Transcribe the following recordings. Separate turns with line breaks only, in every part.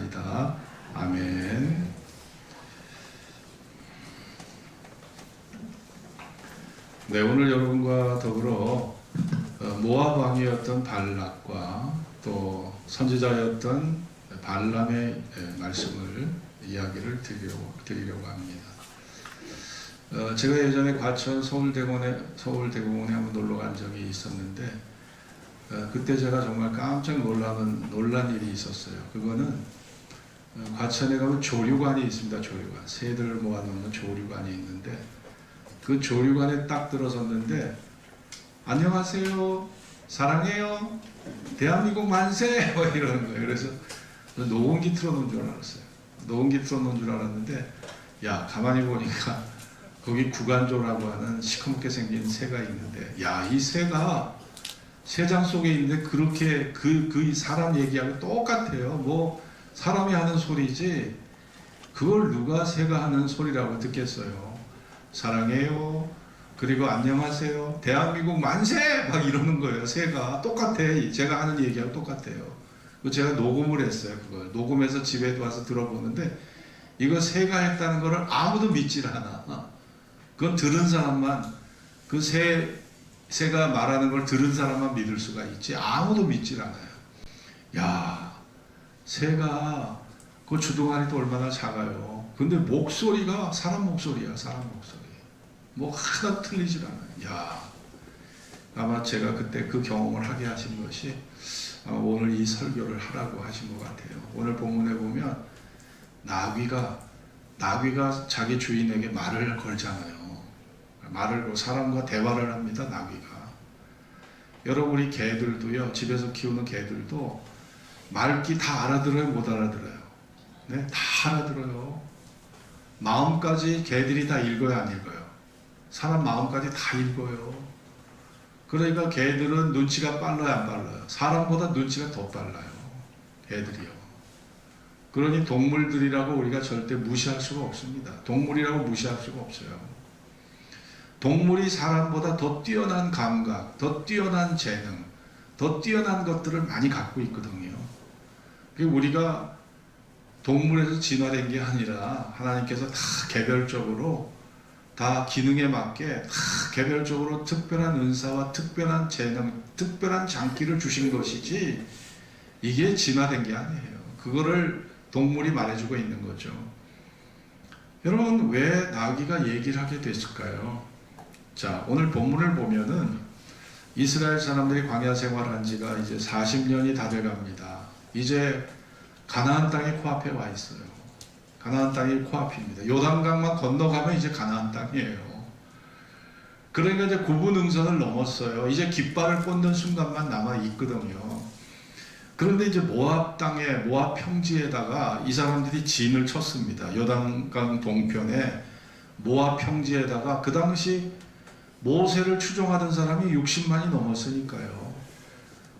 기도하옵나이다. 아멘. 네, 오늘 여러분과 더불어 모압 왕이었던 발락과 또 선지자였던 발람의 말씀을 이야기를 드리려고 합니다. 제가 예전에 과천 서울대공원에 한번 놀러 간 적이 있었는데 그때 제가 정말 깜짝 놀란 일이 있었어요. 그거는 과천에 가면 조류관이 있습니다. 조류관. 새들 모아놓는 조류관이 있는데 그 조류관에 딱 들어섰는데 안녕하세요, 사랑해요, 대한민국 만세 뭐 이러는 거예요. 그래서 녹음기 틀어놓은 줄 알았어요. 녹음기 틀어놓은 줄 알았는데 야, 가만히 보니까 거기 구간조라고 하는 시커멓게 생긴 새가 있는데, 야, 이 새가 새장 속에 있는데 그렇게 그 사람 얘기하고 똑같아요. 뭐 사람이 하는 소리지 그걸 누가 새가 하는 소리라고 듣겠어요. 사랑해요, 그리고 안녕하세요, 대한민국 만세 막 이러는 거예요. 새가 똑같아. 제가 하는 얘기하고 똑같아요. 제가 녹음을 했어요. 그걸 녹음해서 집에 와서 들어보는데 이거 새가 했다는 거를 아무도 믿질 않아. 그건 들은 사람만, 그 새가 말하는 걸 들은 사람만 믿을 수가 있지 아무도 믿질 않아요. 야, 새가 그 주둥아리도 얼마나 작아요. 근데 목소리가 사람 목소리야. 사람 목소리. 뭐 하나도 틀리질 않아요. 야, 아마 제가 그때 그 경험을 하게 하신 것이 오늘 이 설교를 하라고 하신 것 같아요. 오늘 본문에 보면 나귀가 자기 주인에게 말을 걸잖아요. 말을 걸고 사람과 대화를 합니다. 나귀가. 여러분, 우리 개들도요, 집에서 키우는 개들도 말귀 다 알아들어요? 못 알아들어요? 네, 다 알아들어요. 마음까지 개들이 다 읽어요? 안 읽어요? 사람 마음까지 다 읽어요. 그러니까 개들은 눈치가 빨라요? 안 빨라요? 사람보다 눈치가 더 빨라요. 개들이요. 그러니 동물들이라고 우리가 절대 무시할 수가 없습니다. 동물이라고 무시할 수가 없어요. 동물이 사람보다 더 뛰어난 감각, 더 뛰어난 재능, 더 뛰어난 것들을 많이 갖고 있거든요. 우리가 동물에서 진화된 게 아니라 하나님께서 다 개별적으로 다 기능에 맞게 다 개별적으로 특별한 은사와 특별한 재능, 특별한 장기를 주신 것이지 이게 진화된 게 아니에요. 그거를 동물이 말해주고 있는 거죠. 여러분, 왜 나귀가 얘기를 하게 됐을까요? 자, 오늘 본문을 보면은 이스라엘 사람들이 광야 생활한 지가 이제 40년이 다 돼갑니다. 이제 가나안 땅이 코앞에 와 있어요. 가나안 땅이 코앞입니다. 요단강만 건너가면 이제 가나안 땅이에요. 그러니까 이제 구분응선을 넘었어요. 이제 깃발을 꽂는 순간만 남아 있거든요. 그런데 이제 모압 땅에, 모압 평지에다가 이 사람들이 진을 쳤습니다. 요단강 동편에 모압 평지에다가 그 당시 모세를 추종하던 사람이 60만이 넘었으니까요.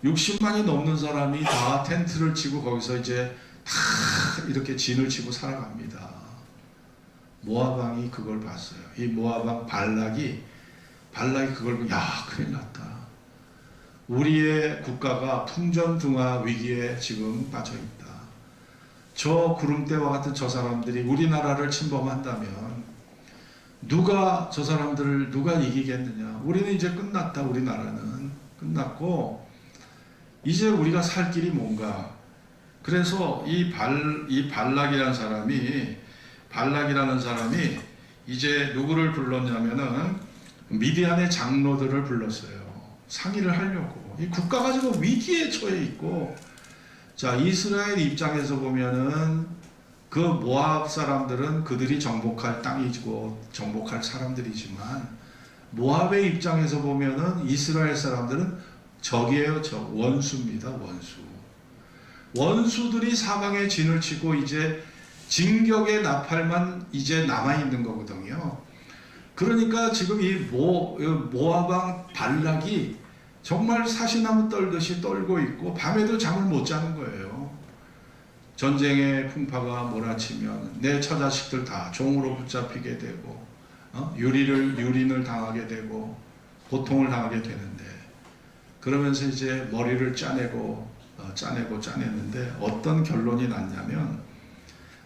60만이 넘는 사람이 다 텐트를 치고 거기서 이제 다 이렇게 진을 치고 살아갑니다. 모압 왕이 그걸 봤어요. 이 모압 왕 발락이 그걸 보고, 야, 큰일 났다. 우리의 국가가 풍전등화 위기에 지금 빠져있다. 저 구름대와 같은 저 사람들이 우리나라를 침범한다면 저 사람들을 누가 이기겠느냐. 우리는 이제 끝났다. 우리나라는 끝났고 이제 우리가 살 길이 뭔가. 그래서 이 발락이라는 사람이 이제 누구를 불렀냐면은 미디안의 장로들을 불렀어요. 상의를 하려고. 이 국가가 지금 위기에 처해 있고, 자, 이스라엘 입장에서 보면은 그 모압 사람들은 그들이 정복할 땅이고 정복할 사람들이지만 모압의 입장에서 보면은 이스라엘 사람들은 적이에요. 원수입니다. 원수들이 사방에 진을 치고 이제 진격의 나팔만 이제 남아있는 거거든요. 그러니까 지금 이 모압 왕 발락이 정말 사시나무 떨듯이 떨고 있고 밤에도 잠을 못 자는 거예요. 전쟁의 풍파가 몰아치면 내 처자식들 다 종으로 붙잡히게 되고 유린을 당하게 되고 고통을 당하게 되는데, 그러면서 이제 머리를 짜내고 짜냈는데 어떤 결론이 났냐면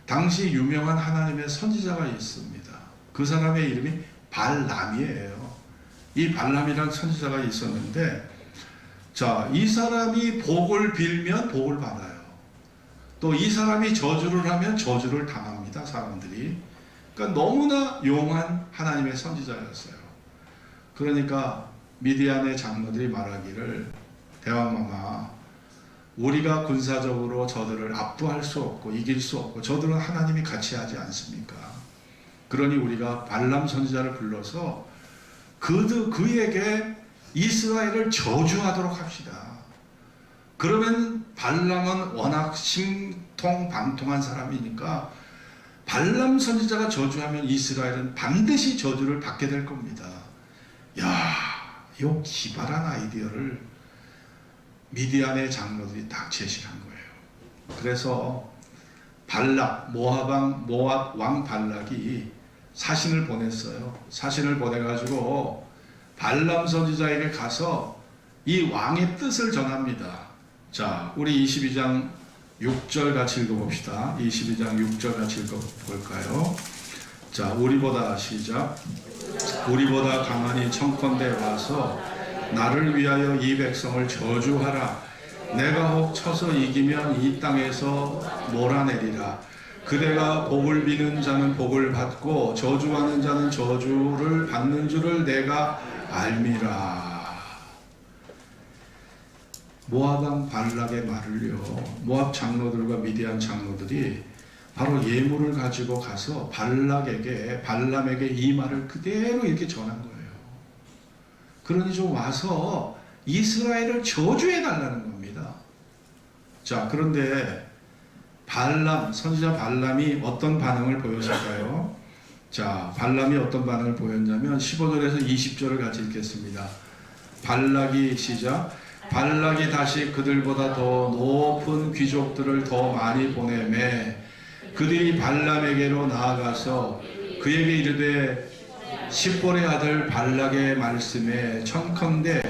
당시 유명한 하나님의 선지자가 있습니다. 그 사람의 이름이 발람이에요. 이 발람이라는 선지자가 있었는데 자, 이 사람이 복을 빌면 복을 받아요. 또 이 사람이 저주를 하면 저주를 당합니다. 사람들이. 그러니까 너무나 용한 하나님의 선지자였어요. 그러니까 미디안의 장로들이 말하기를 대왕마마 우리가 군사적으로 저들을 압도할 수 없고 이길 수 없고 저들은 하나님이 같이 하지 않습니까? 그러니 우리가 발람 선지자를 불러서 그에게 이스라엘을 저주하도록 합시다. 그러면 발람은 워낙 신통방통한 사람이니까 발람 선지자가 저주하면 이스라엘은 반드시 저주를 받게 될 겁니다. 야, 이 기발한 아이디어를 미디안의 장로들이 딱 제시한 거예요. 그래서 모압 왕 발락이 사신을 보냈어요. 사신을 보내가지고 발람 선지자에게 가서 이 왕의 뜻을 전합니다. 자, 우리 22장 6절 같이 읽어봅시다. 22장 6절 같이 읽어볼까요? 자, 우리보다 시작. 우리보다 강하니 청컨대 와서 나를 위하여 이 백성을 저주하라. 내가 혹 쳐서 이기면 이 땅에서 몰아내리라. 그대가 복을 비는 자는 복을 받고 저주하는 자는 저주를 받는 줄을 내가 알미라. 모압 왕 발락의 말을요, 모압 장로들과 미디안 장로들이 바로 예물을 가지고 가서 발람에게 이 말을 그대로 이렇게 전한 거예요. 그러니 좀 와서 이스라엘을 저주해 달라는 겁니다. 자, 그런데 선지자 발람이 어떤 반응을 보였을까요? 자, 발람이 어떤 반응을 보였냐면 15절에서 20절을 같이 읽겠습니다. 발락이 시작. 발락이 다시 그들보다 더 높은 귀족들을 더 많이 보내매 그들이 발람에게로 나아가서 그에게 이르되 십볼의 아들 발락의 말씀에 청컨대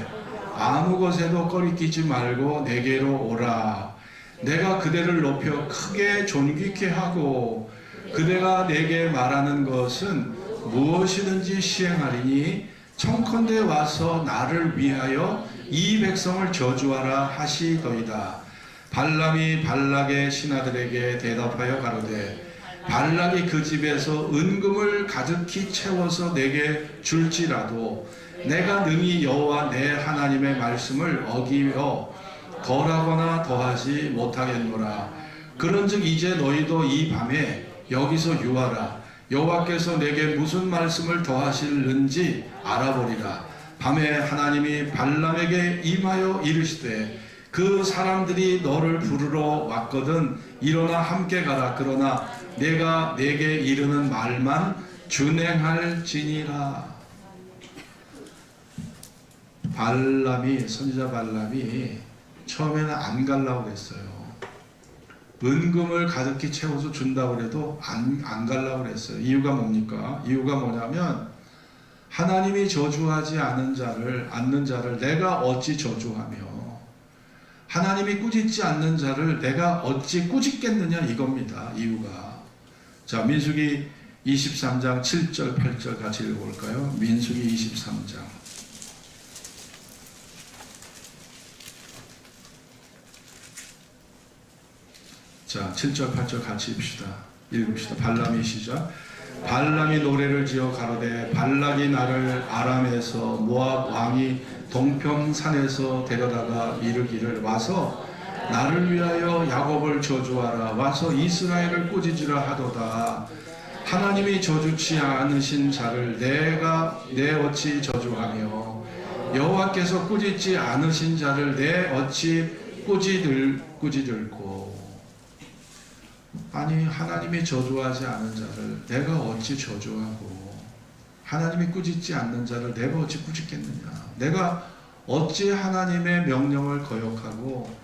아무 것에도 꺼리끼지 말고 내게로 오라. 내가 그대를 높여 크게 존귀케 하고 그대가 내게 말하는 것은 무엇이든지 시행하리니 청컨대 와서 나를 위하여 이 백성을 저주하라 하시더이다. 발람이 발락의 신하들에게 대답하여 가로되 발락이 그 집에서 은금을 가득히 채워서 내게 줄지라도 내가 능히 여호와 내 하나님의 말씀을 어기며 덜하거나 더하지 못하겠노라. 그런즉 이제 너희도 이 밤에 여기서 유하라. 여호와께서 내게 무슨 말씀을 더하실는지 알아보리라. 밤에 하나님이 발람에게 임하여 이르시되 그 사람들이 너를 부르러 왔거든 일어나 함께 가라. 그러나 내가 내게 이르는 말만 준행할지니라. 선지자 발람이 처음에는 안 가려고 그랬어요. 은금을 가득히 채워서 준다고 해도 안 가려고 그랬어요. 이유가 뭡니까? 이유가 뭐냐면 하나님이 저주하지 않는 자를 내가 어찌 저주하며 하나님이 꾸짖지 않는 자를 내가 어찌 꾸짖겠느냐 이겁니다. 이유가. 자, 민수기 23장 7절 8절 같이 읽어볼까요? 민수기 23장. 자, 7절 8절 같이 읽읍시다. 발람이 시작. 발람이 노래를 지어 가로되 발락이 나를 아람에서 모압 왕이 동평산에서 데려다가 이르기를 와서 나를 위하여 야곱을 저주하라. 와서 이스라엘을 꾸짖으라 하도다. 하나님이 저주치 않으신 자를 내가 내 어찌 저주하며 여호와께서 꾸짖지 않으신 자를 내 어찌 꾸짖을꼬. 아니, 하나님이 저주하지 않은 자를 내가 어찌 저주하고 하나님이 꾸짖지 않는 자를 내가 어찌 꾸짖겠느냐. 내가 어찌 하나님의 명령을 거역하고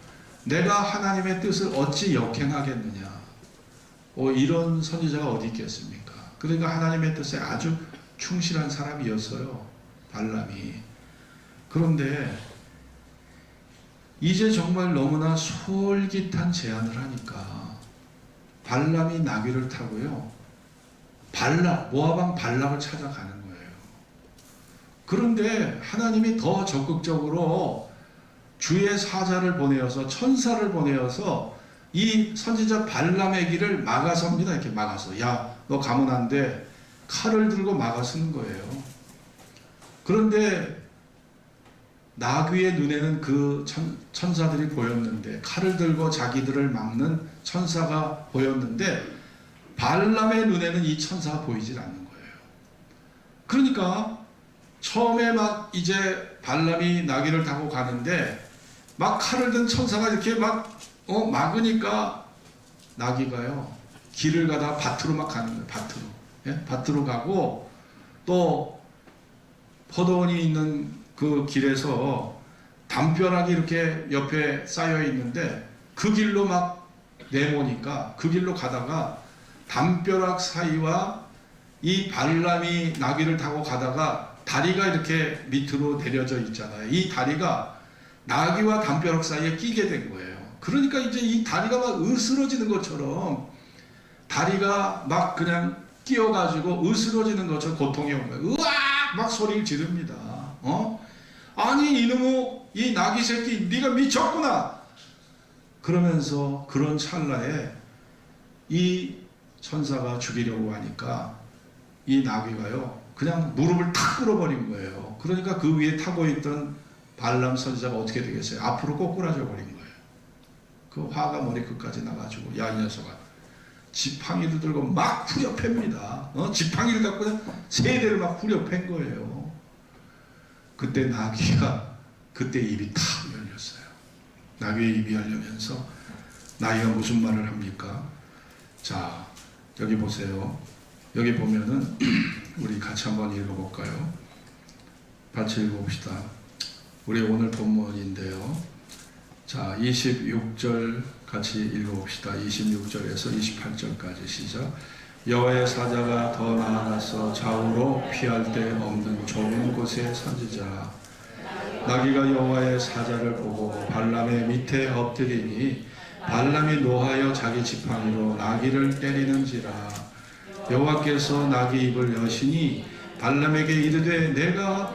내가 하나님의 뜻을 어찌 역행하겠느냐. 이런 선지자가 어디 있겠습니까? 그러니까 하나님의 뜻에 아주 충실한 사람이었어요, 발람이. 그런데 이제 정말 너무나 솔깃한 제안을 하니까 발람이 나귀를 타고요, 모압 왕 발락을 찾아가는 거예요. 그런데 하나님이 더 적극적으로 주의 사자를 보내어서, 천사를 보내어서 이 선지자 발람의 길을 막아섭니다. 이렇게 막아서, 야, 너 가면 안 돼. 칼을 들고 막아서는 거예요. 그런데 나귀의 눈에는 그 천사들이 보였는데, 칼을 들고 자기들을 막는 천사가 보였는데, 발람의 눈에는 이 천사가 보이질 않는 거예요. 그러니까 처음에 막 이제 발람이 나귀를 타고 가는데 막 칼을 든 천사가 이렇게 막 막으니까 나귀가요, 길을 가다가 밭으로 막 가는 거예요. 밭으로. 예? 밭으로 가고, 또 포도원이 있는 그 길에서 담벼락이 이렇게 옆에 쌓여 있는데 그 길로 막 내모니까, 그 길로 가다가 담벼락 사이와 이 발람이 나귀를 타고 가다가 다리가 이렇게 밑으로 내려져 있잖아요. 이 다리가 나귀와 담벼락 사이에 끼게 된 거예요. 그러니까 이제 이 다리가 막 으스러지는 것처럼, 다리가 막 그냥 끼어가지고 으스러지는 것처럼 고통이 온 거예요. 으악! 막 소리를 지릅니다. 아니 이 나귀 새끼, 네가 미쳤구나! 그러면서 그런 찰나에 이 천사가 죽이려고 하니까 이 나귀가요, 그냥 무릎을 탁 꿇어버린 거예요. 그러니까 그 위에 타고 있던 발람 선지자가 어떻게 되겠어요? 앞으로 꼬꾸라져 버린 거예요. 그 화가 머리끝까지 나가지고, 야, 이 녀석아, 지팡이를 들고 막 후려 팹니다. 지팡이를 갖고 그냥 세 대를 막 후려 팬 거예요. 그때 나귀가, 그때 입이 탁 열렸어요. 나귀의 입이 열리면서 나귀가 무슨 말을 합니까? 자, 여기 보세요. 여기 보면은 우리 같이 한번 읽어볼까요? 같이 읽어봅시다. 우리 오늘 본문인데요. 자, 26절 같이 읽어봅시다. 26절에서 28절까지 시작. 여호와의 사자가 더 나아가서 좌우로 피할 데 없는 좁은 곳에 선지자. 나귀가 여호와의 사자를 보고 발람의 밑에 엎드리니 발람이 노하여 자기 지팡이로 나귀를 때리는지라. 여호와께서 나귀 입을 여시니 발람에게 이르되 내가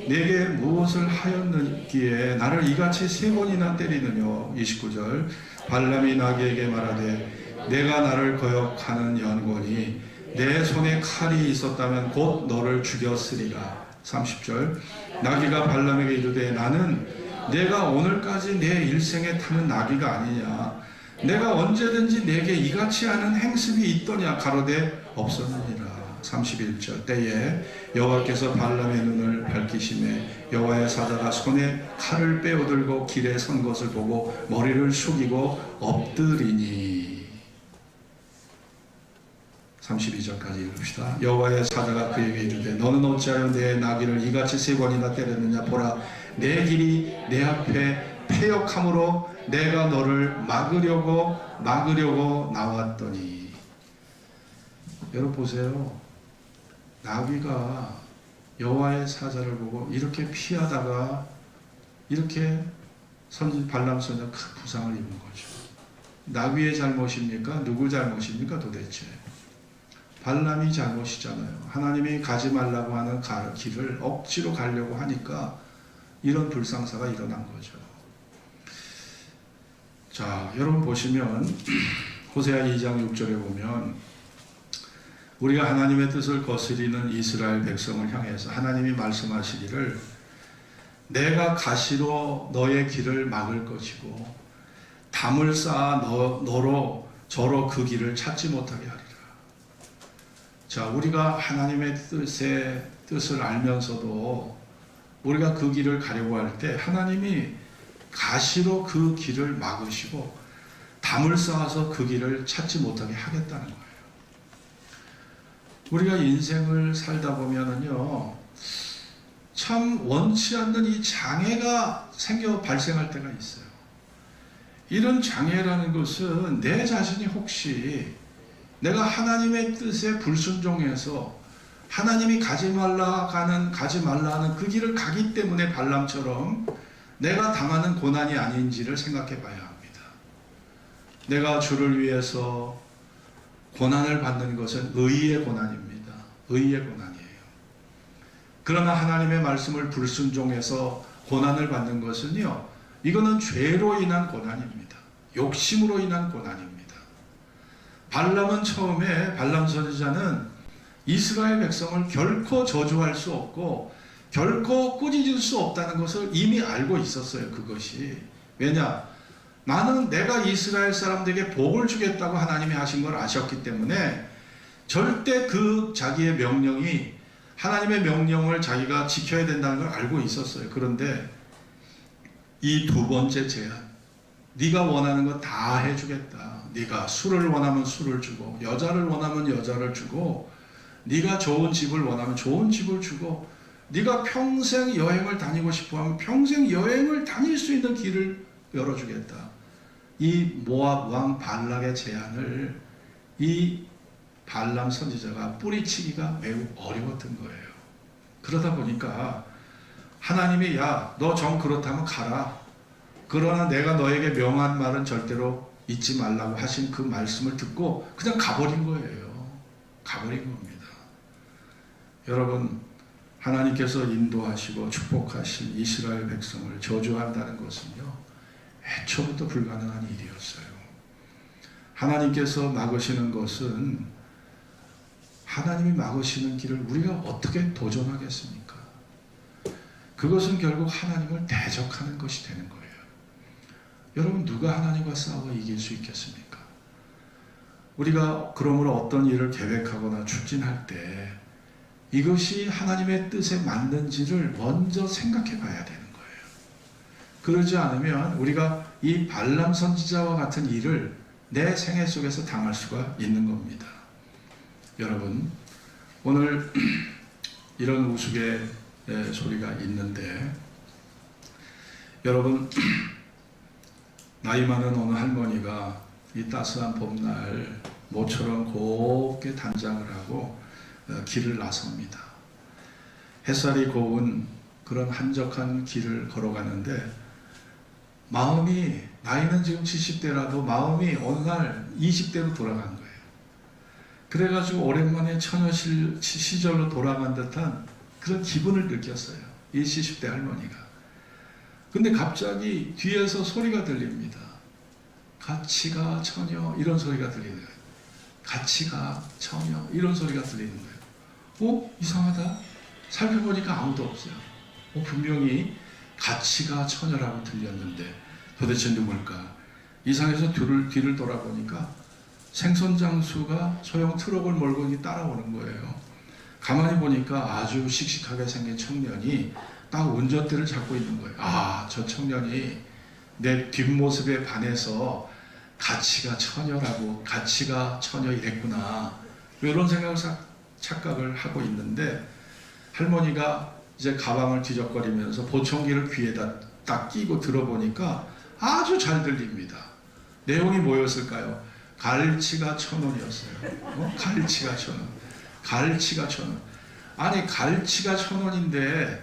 내게 무엇을 하였느기에 나를 이같이 세 번이나 때리느냐. 29절. 발람이 나귀에게 말하되 내가 나를 거역하는 연고니 내 손에 칼이 있었다면 곧 너를 죽였으리라. 30절. 나귀가 발람에게 이르되 나는 내가 오늘까지 내 일생에 타는 나귀가 아니냐. 내가 언제든지 내게 이같이 하는 행습이 있더냐. 가로되 없었느니라. 31절. 때에 여호와께서 발람의 눈을 밝히시매 여호와의 사자가 손에 칼을 빼어들고 길에 선 것을 보고 머리를 숙이고 엎드리니. 32절까지 읽읍시다. 여호와의 사자가 그에게 이르되 너는 어찌하여 내 나귀를 이같이 세 번이나 때렸느냐. 보라, 내 길이 내 앞에 패역함으로 내가 너를 막으려고 나왔더니. 여러분 보세요. 나귀가 여호와의 사자를 보고 이렇게 피하다가 이렇게 발람 선지자가 큰 부상을 입은 거죠. 나귀의 잘못입니까? 누구 잘못입니까 도대체? 발람이 잘못이잖아요. 하나님이 가지 말라고 하는 길을 억지로 가려고 하니까 이런 불상사가 일어난 거죠. 자, 여러분 보시면 호세아 2장 6절에 보면 우리가 하나님의 뜻을 거스리는 이스라엘 백성을 향해서 하나님이 말씀하시기를 내가 가시로 너의 길을 막을 것이고 담을 쌓아 너로 저로 그 길을 찾지 못하게 하리라. 자, 우리가 하나님의 뜻을 알면서도 우리가 그 길을 가려고 할 때 하나님이 가시로 그 길을 막으시고 담을 쌓아서 그 길을 찾지 못하게 하겠다는 거예요. 우리가 인생을 살다 보면은요, 참 원치 않는 이 장애가 발생할 때가 있어요. 이런 장애라는 것은 내 자신이 혹시 내가 하나님의 뜻에 불순종해서 하나님이 가지 말라 하는 그 길을 가기 때문에 발람처럼 내가 당하는 고난이 아닌지를 생각해 봐야 합니다. 내가 주를 위해서 고난을 받는 것은 의의 고난입니다. 의의 고난이에요. 그러나 하나님의 말씀을 불순종해서 고난을 받는 것은요, 이거는 죄로 인한 고난입니다. 욕심으로 인한 고난입니다. 발람은 처음에, 발람 선지자는 이스라엘 백성을 결코 저주할 수 없고 결코 꾸짖을 수 없다는 것을 이미 알고 있었어요. 그것이 왜냐? 나는 내가 이스라엘 사람들에게 복을 주겠다고 하나님이 하신 걸 아셨기 때문에 절대 그 자기의 명령이, 하나님의 명령을 자기가 지켜야 된다는 걸 알고 있었어요. 그런데 이 두 번째 제안, 네가 원하는 거 다 해주겠다. 네가 술을 원하면 술을 주고, 여자를 원하면 여자를 주고, 네가 좋은 집을 원하면 좋은 집을 주고, 네가 평생 여행을 다니고 싶어하면 평생 여행을 다닐 수 있는 길을 열어주겠다. 이 모압 왕 발락의 제안을 이 발람 선지자가 뿌리치기가 매우 어려웠던 거예요. 그러다 보니까 하나님이 야, 너 정 그렇다면 가라. 그러나 내가 너에게 명한 말은 절대로 잊지 말라고 하신 그 말씀을 듣고 그냥 가버린 거예요. 가버린 겁니다. 여러분, 하나님께서 인도하시고 축복하신 이스라엘 백성을 저주한다는 것은요, 애초부터 불가능한 일이었어요. 하나님께서 막으시는 것은, 하나님이 막으시는 길을 우리가 어떻게 도전하겠습니까? 그것은 결국 하나님을 대적하는 것이 되는 거예요. 여러분, 누가 하나님과 싸워 이길 수 있겠습니까? 우리가 그러므로 어떤 일을 계획하거나 추진할 때 이것이 하나님의 뜻에 맞는지를 먼저 생각해 봐야 되는 거예요. 그러지 않으면 우리가 이 발람 선지자와 같은 일을 내 생애 속에서 당할 수가 있는 겁니다. 여러분, 오늘 이런 우스갯 소리가 있는데, 여러분, 나이 많은 어느 할머니가 이 따스한 봄날 모처럼 곱게 단장을 하고 길을 나섭니다. 햇살이 고운 그런 한적한 길을 걸어가는데 마음이, 나이는 지금 70대라도 마음이 어느 날 20대로 돌아간 거예요. 그래가지고 오랜만에 처녀 시절로 돌아간 듯한 그런 기분을 느꼈어요. 이 70대 할머니가. 근데 갑자기 뒤에서 소리가 들립니다. 같이 가 처녀, 이런 소리가 들리는 거예요. 같이 가 처녀, 이런 소리가 들리는 거예요. 이상하다. 살펴보니까 아무도 없어요. 분명히 같이 가 처녀라고 들렸는데 도대체 누굴까? 이상해서 뒤를 돌아보니까 생선장수가 소형 트럭을 몰고 따라오는 거예요. 가만히 보니까 아주 씩씩하게 생긴 청년이 딱 운전대를 잡고 있는 거예요. 아, 저 청년이 내 뒷모습에 반해서 같이 가 처녀라고, 같이 가 처녀 이랬구나, 이런 착각을 하고 있는데, 할머니가 이제 가방을 뒤적거리면서 보청기를 귀에다 딱 끼고 들어보니까 아주 잘 들립니다. 내용이 뭐였을까요? 갈치가 1,000원이었어요. 갈치가 1,000원. 갈치가 1,000원. 아니, 갈치가 1,000원인데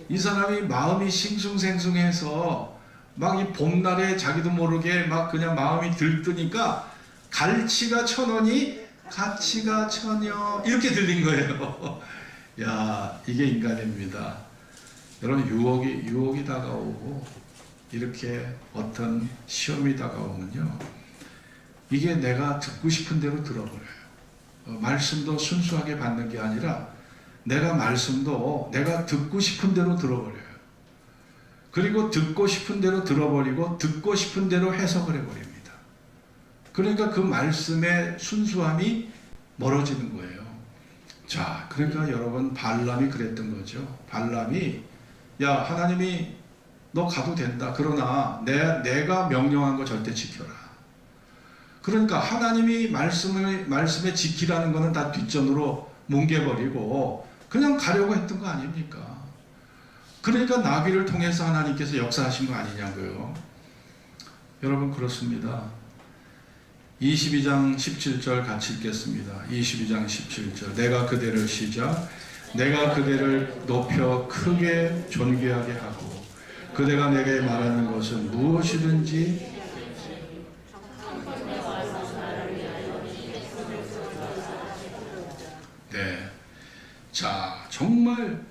이 사람이 마음이 싱숭생숭해서 막 이 봄날에 자기도 모르게 막 그냥 마음이 들뜨니까 갈치가 1,000원이 가치가 처녀, 이렇게 들린 거예요. 야, 이게 인간입니다. 여러분, 유혹이 다가오고 이렇게 어떤 시험이 다가오면요, 이게 내가 듣고 싶은 대로 들어버려요. 말씀도 순수하게 받는 게 아니라 말씀도 내가 듣고 싶은 대로 들어버려요. 그리고 듣고 싶은 대로 들어버리고 듣고 싶은 대로 해석을 해버립니다. 그러니까 그 말씀의 순수함이 멀어지는 거예요. 자, 그러니까 여러분, 발람이 그랬던 거죠. 발람이, 야, 하나님이 너 가도 된다. 그러나 내가 명령한 거 절대 지켜라. 그러니까 하나님이 말씀에 지키라는 거는 다 뒷전으로 뭉개버리고 그냥 가려고 했던 거 아닙니까? 그러니까 나귀를 통해서 하나님께서 역사하신 거 아니냐고요. 여러분, 그렇습니다. 22장 17절 같이 읽겠습니다. 22장 17절. 내가 그대를 시작. 내가 그대를 높여 크게 존귀하게 하고 그대가 내게 말하는 것은 무엇이든지 네. 자, 정말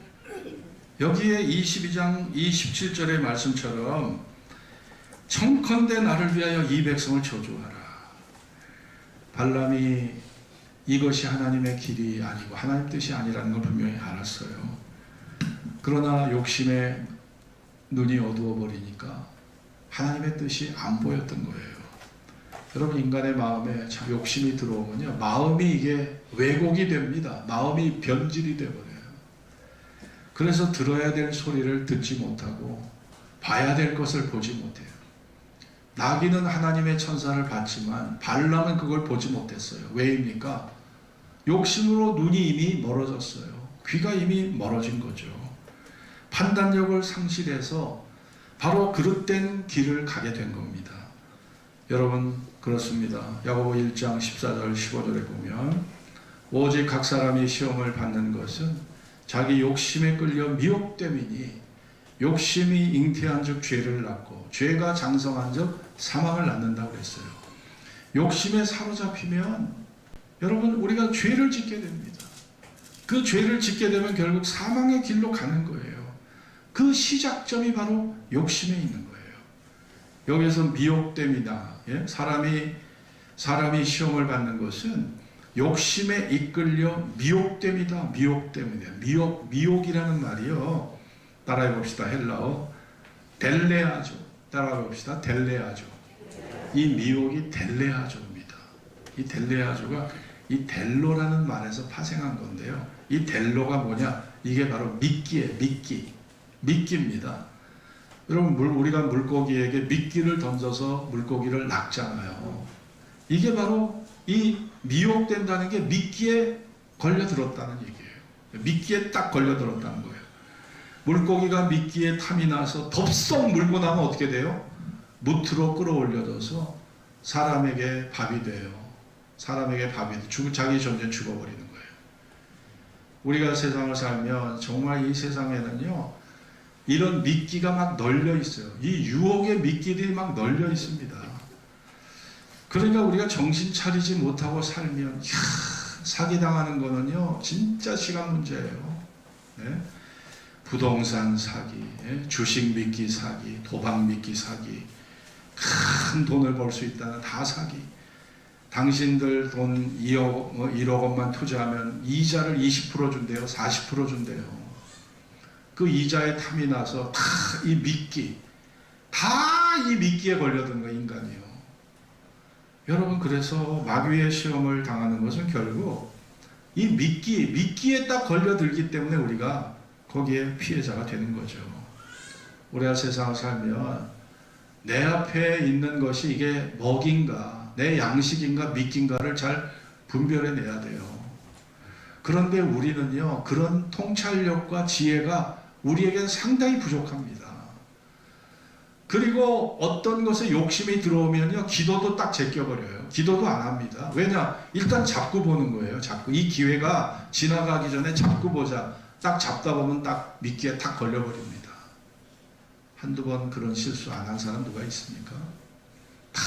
여기에 22장 27절의 말씀처럼 청컨대 나를 위하여 이 백성을 저주하라. 발람이 이것이 하나님의 길이 아니고 하나님 뜻이 아니라는 걸 분명히 알았어요. 그러나 욕심에 눈이 어두워 버리니까 하나님의 뜻이 안 보였던 거예요. 여러분, 인간의 마음에 참 욕심이 들어오면요, 마음이 이게 왜곡이 됩니다. 마음이 변질이 돼버려요. 그래서 들어야 될 소리를 듣지 못하고 봐야 될 것을 보지 못해요. 나귀는 하나님의 천사를 봤지만 발람은 그걸 보지 못했어요. 왜입니까? 욕심으로 눈이 이미 멀어졌어요. 귀가 이미 멀어진 거죠. 판단력을 상실해서 바로 그릇된 길을 가게 된 겁니다. 여러분, 그렇습니다. 야고보 1장 14절 15절에 보면 오직 각 사람이 시험을 받는 것은 자기 욕심에 끌려 미혹됨이니 욕심이 잉태한 즉 죄를 낳고 죄가 장성한 즉 사망을 낳는다고 그랬어요. 욕심에 사로잡히면 여러분, 우리가 죄를 짓게 됩니다. 그 죄를 짓게 되면 결국 사망의 길로 가는 거예요. 그 시작점이 바로 욕심에 있는 거예요. 여기서 미혹됨이다. 예? 사람이 시험을 받는 것은 욕심에 이끌려 미혹됨이다. 미혹됨이다. 미혹이라는 말이요. 따라해 봅시다. 헬라어 델레아조. 따라해 봅시다. 델레아조. 이 미혹이 델레아조입니다. 이 델레아조가 이 델로라는 말에서 파생한 건데요. 이 델로가 뭐냐? 이게 바로 미끼예요. 미끼입니다. 여러분, 우리가 물고기에게 미끼를 던져서 물고기를 낚잖아요. 이게 바로 이 미혹된다는 게 미끼에 걸려들었다는 얘기예요. 미끼에 딱 걸려들었다는 거예요. 물고기가 미끼에 탐이 나서 덥석 물고 나면 어떻게 돼요? 무트로 끌어올려져서 사람에게 밥이 돼요. 사람에게 밥이 돼. 자기 전에 죽어버리는 거예요. 우리가 세상을 살면 정말 이 세상에는요, 이런 미끼가 막 널려 있어요. 이 유혹의 미끼들이 막 널려 있습니다. 그러니까 우리가 정신 차리지 못하고 살면 사기당하는 거는요, 진짜 시간 문제예요. 네? 부동산 사기, 주식 미끼 사기, 도박 미끼 사기, 큰 돈을 벌 수 있다는 다 사기. 당신들 돈 1억 원만 투자하면 이자를 20% 준대요. 40% 준대요. 그 이자에 탐이 나서 다 이 미끼, 다 이 미끼에 걸려든 거 인간이요. 여러분, 그래서 마귀의 시험을 당하는 것은 결국 이 미끼에 딱 걸려들기 때문에 우리가 거기에 피해자가 되는 거죠. 우리가 세상을 살면 내 앞에 있는 것이 이게 먹인가, 내 양식인가, 미끼인가를 잘 분별해내야 돼요. 그런데 우리는요, 그런 통찰력과 지혜가 우리에겐 상당히 부족합니다. 그리고 어떤 것에 욕심이 들어오면요, 기도도 딱 제껴버려요. 기도도 안 합니다. 왜냐? 일단 잡고 보는 거예요. 잡고. 이 기회가 지나가기 전에 잡고 보자. 딱 잡다 보면 딱 미끼에 탁 걸려버립니다. 한두 번 그런 실수 안 한 사람 누가 있습니까? 다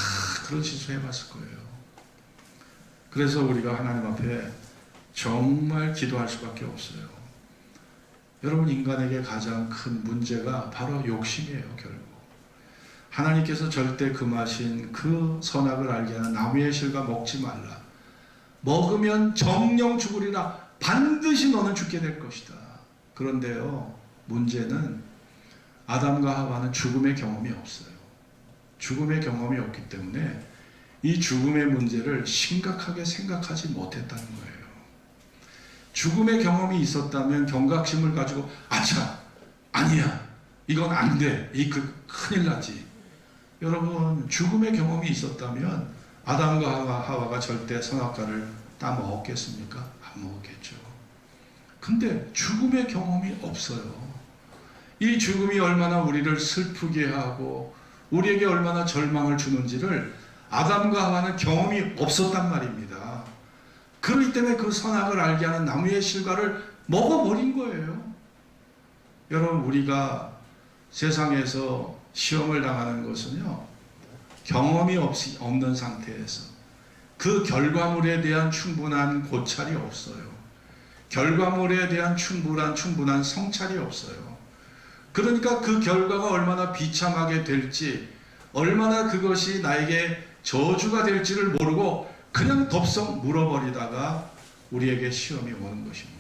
그런 실수 해봤을 거예요. 그래서 우리가 하나님 앞에 정말 기도할 수밖에 없어요. 여러분, 인간에게 가장 큰 문제가 바로 욕심이에요. 결국 하나님께서 절대 금하신 그 선악을 알게 하는 나무의 실과 먹지 말라. 먹으면 정령 죽으리라. 반드시 너는 죽게 될 것이다. 그런데요, 문제는 아담과 하와는 죽음의 경험이 없어요. 죽음의 경험이 없기 때문에 이 죽음의 문제를 심각하게 생각하지 못했다는 거예요. 죽음의 경험이 있었다면 경각심을 가지고 아차, 아니야, 이건 안 돼, 큰일 나지. 여러분, 죽음의 경험이 있었다면 아담과 하와가 절대 선악과를 따먹었겠습니까? 안 먹었겠죠. 근데 죽음의 경험이 없어요. 이 죽음이 얼마나 우리를 슬프게 하고 우리에게 얼마나 절망을 주는지를 아담과 하와는 경험이 없었단 말입니다. 그렇기 때문에 그 선악을 알게 하는 나무의 실과를 먹어버린 거예요. 여러분, 우리가 세상에서 시험을 당하는 것은요, 경험이 없는 상태에서 그 결과물에 대한 충분한 고찰이 없어요. 결과물에 대한 충분한 성찰이 없어요. 그러니까 그 결과가 얼마나 비참하게 될지, 얼마나 그것이 나에게 저주가 될지를 모르고 그냥 덥석 물어버리다가 우리에게 시험이 오는 것입니다.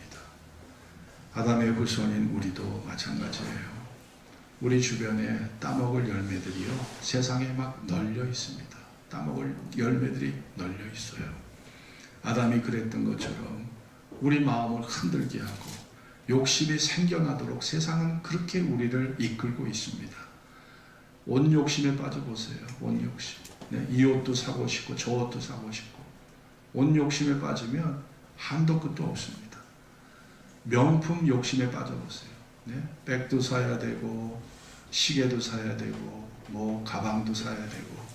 아담의 후손인 우리도 마찬가지예요. 우리 주변에 따먹을 열매들이요, 세상에 막 널려 있습니다. 따먹을 열매들이 널려 있어요. 아담이 그랬던 것처럼 우리 마음을 흔들게 하고 욕심이 생겨나도록 세상은 그렇게 우리를 이끌고 있습니다. 옷 욕심에 빠져보세요. 옷 욕심. 네? 이 옷도 사고 싶고 저 옷도 사고 싶고, 옷 욕심에 빠지면 한도 끝도 없습니다. 명품 욕심에 빠져보세요. 네? 백도 사야 되고 시계도 사야 되고 뭐 가방도 사야 되고,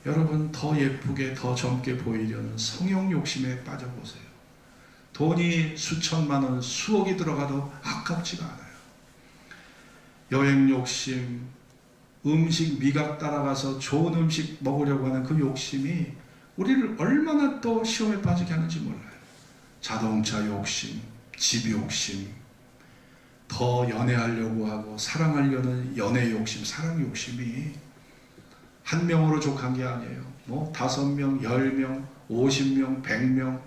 여러분 더 예쁘게 더 젊게 보이려는 성형 욕심에 빠져보세요. 돈이 수천만 원, 수억이 들어가도 아깝지가 않아요. 여행 욕심, 음식 미각 따라가서 좋은 음식 먹으려고 하는 그 욕심이 우리를 얼마나 또 시험에 빠지게 하는지 몰라요. 자동차 욕심, 집 욕심, 더 연애하려고 하고 사랑하려는 연애 욕심, 사랑 욕심이 한 명으로 족한 게 아니에요. 뭐 5명, 10명, 50명, 100명.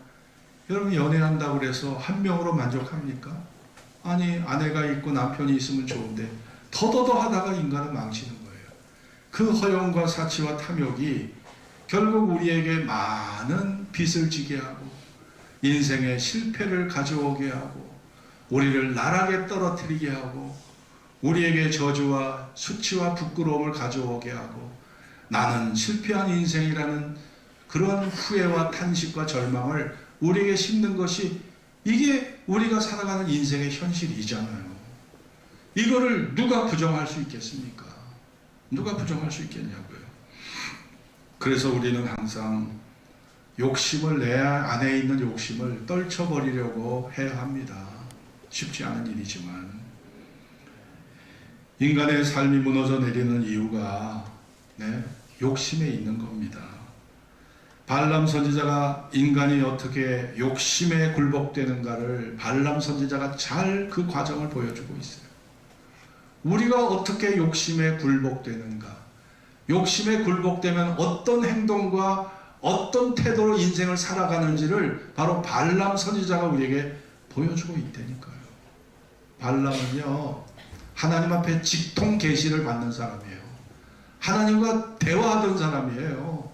여러분 연애한다고 그래서 한 명으로 만족합니까? 아니, 아내가 있고 남편이 있으면 좋은데 더더더 하다가 인간은 망치는 거예요. 그 허영과 사치와 탐욕이 결국 우리에게 많은 빚을 지게 하고 인생의 실패를 가져오게 하고 우리를 나락에 떨어뜨리게 하고 우리에게 저주와 수치와 부끄러움을 가져오게 하고 나는 실패한 인생이라는 그런 후회와 탄식과 절망을 우리에게 심는 것이, 이게 우리가 살아가는 인생의 현실이잖아요. 이거를 누가 부정할 수 있겠습니까? 누가 부정할 수 있겠냐고요. 그래서 우리는 항상 욕심을, 내 안에 있는 욕심을 떨쳐버리려고 해야 합니다. 쉽지 않은 일이지만 인간의 삶이 무너져 내리는 이유가 욕심에 있는 겁니다. 발람 선지자가 인간이 어떻게 욕심에 굴복되는가를 발람 선지자가 잘 그 과정을 보여주고 있어요. 우리가 어떻게 욕심에 굴복되는가, 욕심에 굴복되면 어떤 행동과 어떤 태도로 인생을 살아가는지를 바로 발람 선지자가 우리에게 보여주고 있다니까요. 발람은요, 하나님 앞에 직통 계시를 받는 사람이에요. 하나님과 대화하던 사람이에요.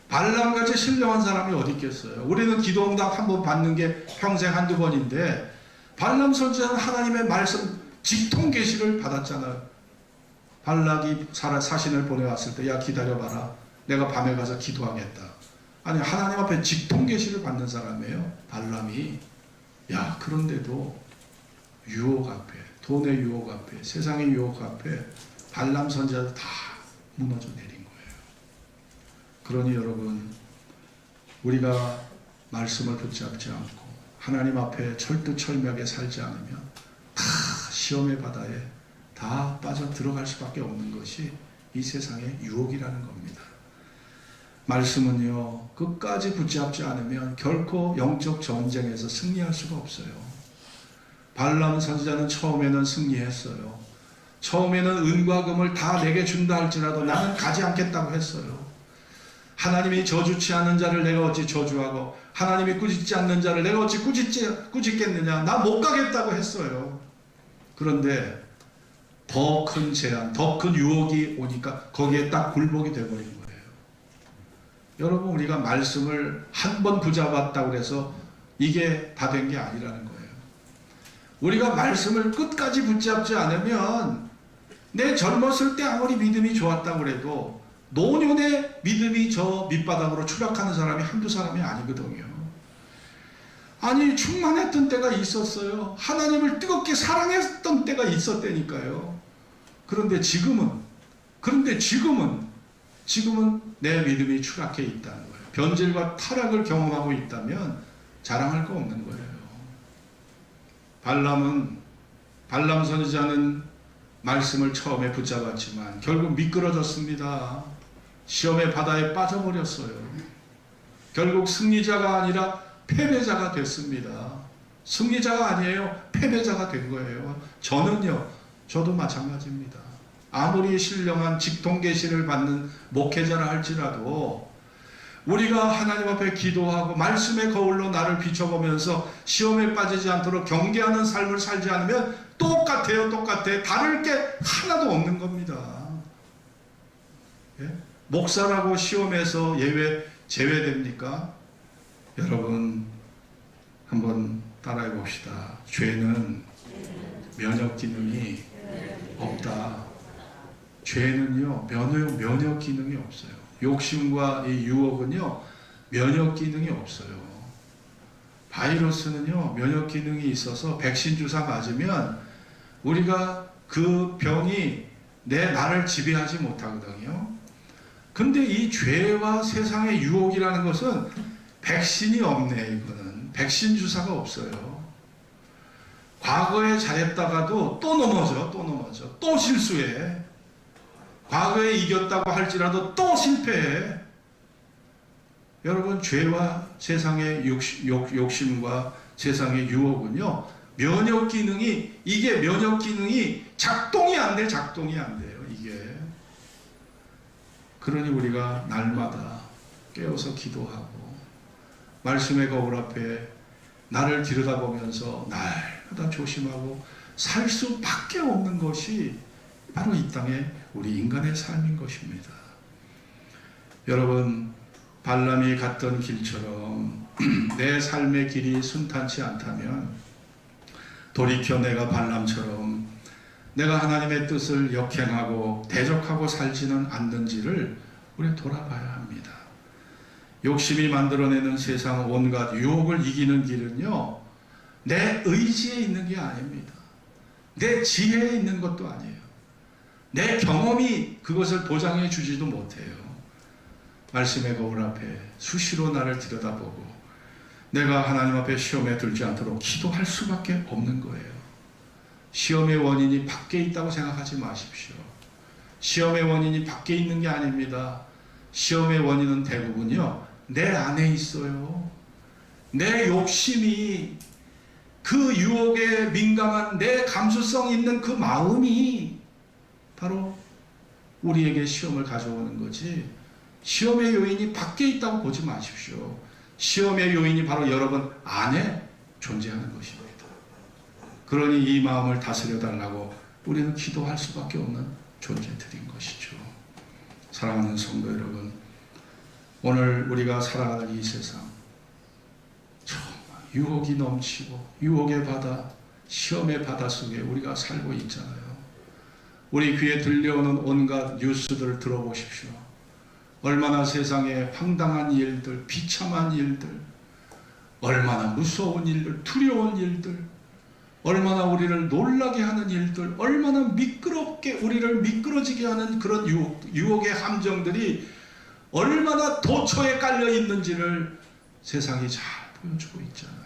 발람같이 신령한 사람이 어디 있겠어요? 우리는 기도응답 한 번 받는 게 평생 한두 번인데, 발람 선지자는 하나님의 말씀 직통 계시를 받았잖아요. 발락이 사신을 보내왔을 때, 야 기다려봐라, 내가 밤에 가서 기도하겠다. 아니, 하나님 앞에 직통 계시를 받는 사람이에요, 발람이. 야, 그런데도 유혹 앞에, 돈의 유혹 앞에, 세상의 유혹 앞에 발람 선지자도 다 무너져 내린 거예요. 그러니 여러분, 우리가 말씀을 붙잡지 않고 하나님 앞에 철두철미하게 살지 않으면 다 시험의 바다에 다 빠져 들어갈 수밖에 없는 것이 이 세상의 유혹이라는 겁니다. 말씀은요, 끝까지 붙잡지 않으면 결코 영적 전쟁에서 승리할 수가 없어요. 발람 선지자는 처음에는 승리했어요. 처음에는 은과 금을 다 내게 준다 할지라도 나는 가지 않겠다고 했어요. 하나님이 저주치 않는 자를 내가 어찌 저주하고 하나님이 꾸짖지 않는 자를 내가 어찌 꾸짖겠느냐, 나 못 가겠다고 했어요. 그런데 더 큰 제한, 더 큰 유혹이 오니까 거기에 딱 굴복이 되어버린 거예요. 여러분, 우리가 말씀을 한 번 붙잡았다고 해서 이게 다 된 게 아니라는 거예요. 우리가 말씀을 끝까지 붙잡지 않으면, 내 젊었을 때 아무리 믿음이 좋았다고 해도 노년의 믿음이 저 밑바닥으로 추락하는 사람이 한두 사람이 아니거든요. 아니, 충만했던 때가 있었어요. 하나님을 뜨겁게 사랑했던 때가 있었다니까요. 그런데 지금은 내 믿음이 추락해 있다는 거예요. 변질과 타락을 경험하고 있다면 자랑할 거 없는 거예요. 발람 선지자는 말씀을 처음에 붙잡았지만 결국 미끄러졌습니다. 시험의 바다에 빠져버렸어요. 결국 승리자가 아니라 패배자가 됐습니다. 승리자가 아니에요. 패배자가 된 거예요. 저도 마찬가지입니다. 아무리 신령한 직통계시를 받는 목회자라 할지라도 우리가 하나님 앞에 기도하고 말씀의 거울로 나를 비춰보면서 시험에 빠지지 않도록 경계하는 삶을 살지 않으면 똑같아요. 다를 게 하나도 없는 겁니다. 예? 목사라고 시험에서 제외됩니까? 여러분 한번 따라해 봅시다. 죄는 면역 기능이 없다. 죄는요 면역 기능이 없어요. 욕심과 이 유혹은요 면역 기능이 없어요. 바이러스는요 면역 기능이 있어서 백신 주사 맞으면 우리가 그 병이 나를 지배하지 못하거든요. 근데 이 죄와 세상의 유혹이라는 것은 백신이 없네. 이거는 백신 주사가 없어요. 과거에 잘했다가도 또 넘어져 또 실수해. 과거에 이겼다고 할지라도 또 실패해. 여러분 죄와 세상의 욕심과 세상의 유혹은요 면역 기능이 작동이 안 돼요. 이게 그러니 우리가 날마다 깨어서 기도하고 말씀의 거울 앞에 나를 들여다보면서 날마다 조심하고 살 수밖에 없는 것이 바로 이 땅에 우리 인간의 삶인 것입니다. 여러분 발람이 갔던 길처럼 내 삶의 길이 순탄치 않다면 돌이켜 내가 발람처럼 내가 하나님의 뜻을 역행하고 대적하고 살지는 않는지를 우리 돌아봐야 합니다. 욕심이 만들어내는 세상 온갖 유혹을 이기는 길은요 내 의지에 있는 게 아닙니다. 내 지혜에 있는 것도 아니에요. 내 경험이 그것을 보장해 주지도 못해요. 말씀의 거울 앞에 수시로 나를 들여다보고 내가 하나님 앞에 시험에 들지 않도록 기도할 수밖에 없는 거예요. 시험의 원인이 밖에 있다고 생각하지 마십시오. 시험의 원인이 밖에 있는 게 아닙니다. 시험의 원인은 대부분요 내 안에 있어요. 내 욕심이, 그 유혹에 민감한 내 감수성 있는 그 마음이 바로 우리에게 시험을 가져오는 거지, 시험의 요인이 밖에 있다고 보지 마십시오. 시험의 요인이 바로 여러분 안에 존재하는 것입니다. 그러니 이 마음을 다스려 달라고 우리는 기도할 수밖에 없는 존재들인 것이죠. 사랑하는 성도 여러분, 오늘 우리가 살아가는 이 세상 정말 유혹이 넘치고 유혹의 바다, 시험의 바다 속에 우리가 살고 있잖아요. 우리 귀에 들려오는 온갖 뉴스들을 들어보십시오. 얼마나 세상에 황당한 일들, 비참한 일들, 얼마나 무서운 일들, 두려운 일들, 얼마나 우리를 놀라게 하는 일들, 얼마나 미끄럽게 우리를 미끄러지게 하는 그런 유혹의 함정들이 얼마나 도처에 깔려 있는지를 세상이 잘 보여주고 있잖아요.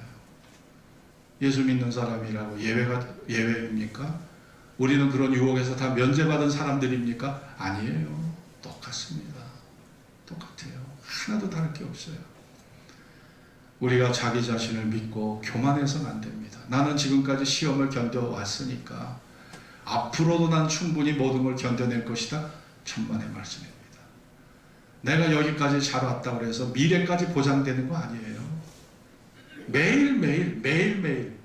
예수 믿는 사람이라고 예외입니까? 우리는 그런 유혹에서 다 면제받은 사람들입니까? 아니에요. 똑같습니다. 똑같아요. 하나도 다를 게 없어요. 우리가 자기 자신을 믿고 교만해서는 안 됩니다. 나는 지금까지 시험을 견뎌왔으니까 앞으로도 난 충분히 모든 걸 견뎌낼 것이다. 천만의 말씀입니다. 내가 여기까지 잘 왔다고 해서 미래까지 보장되는 거 아니에요. 매일매일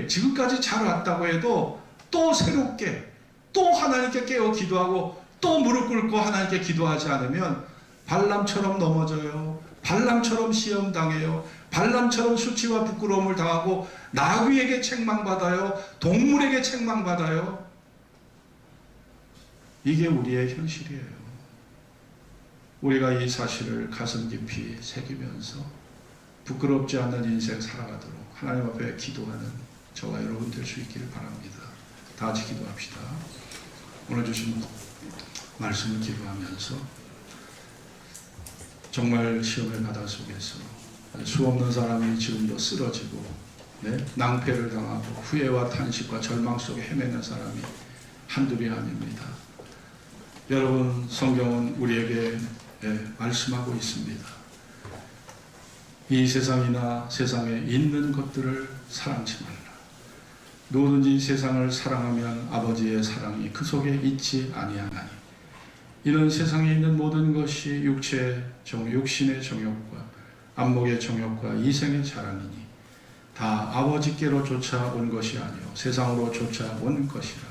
지금까지 잘 왔다고 해도 또 새롭게 또 하나님께 깨어 기도하고 또 무릎 꿇고 하나님께 기도하지 않으면 발람처럼 넘어져요. 발람처럼 시험당해요. 발람처럼 수치와 부끄러움을 당하고 나귀에게 책망받아요. 동물에게 책망받아요. 이게 우리의 현실이에요. 우리가 이 사실을 가슴 깊이 새기면서 부끄럽지 않는 인생 살아가도록 하나님 앞에 기도하는 저와 여러분 될 수 있기를 바랍니다. 다 같이 기도합시다. 오늘 주신 말씀을 기도하면서 정말 시험의 바다 속에서 수없는 사람이 지금도 쓰러지고 낭패를 당하고 후회와 탄식과 절망 속에 헤매는 사람이 한둘이 아닙니다. 여러분, 성경은 우리에게 말씀하고 있습니다. 이 세상이나 세상에 있는 것들을 사랑치 말라. 누구든지 세상을 사랑하면 아버지의 사랑이 그 속에 있지 아니하나니. 이는 세상에 있는 모든 것이 육신의 정욕과 안목의 정욕과 이생의 자랑이니 다 아버지께로 쫓아온 것이 아니요 세상으로 쫓아온 것이라.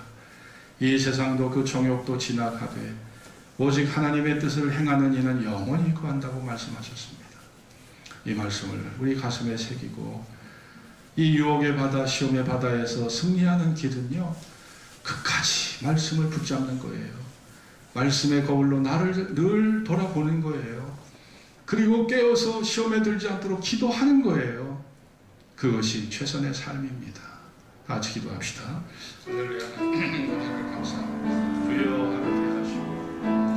이 세상도 그 정욕도 지나가되 오직 하나님의 뜻을 행하는 이는 영원히 거한다고 말씀하셨습니다. 이 말씀을 우리 가슴에 새기고 이 유혹의 바다, 시험의 바다에서 승리하는 길은요, 끝까지 말씀을 붙잡는 거예요. 말씀의 거울로 나를 늘 돌아보는 거예요. 그리고 깨어서 시험에 들지 않도록 기도하는 거예요. 그것이 최선의 삶입니다. 다 같이 기도합시다. 오늘 감사합니다. 주여 하나님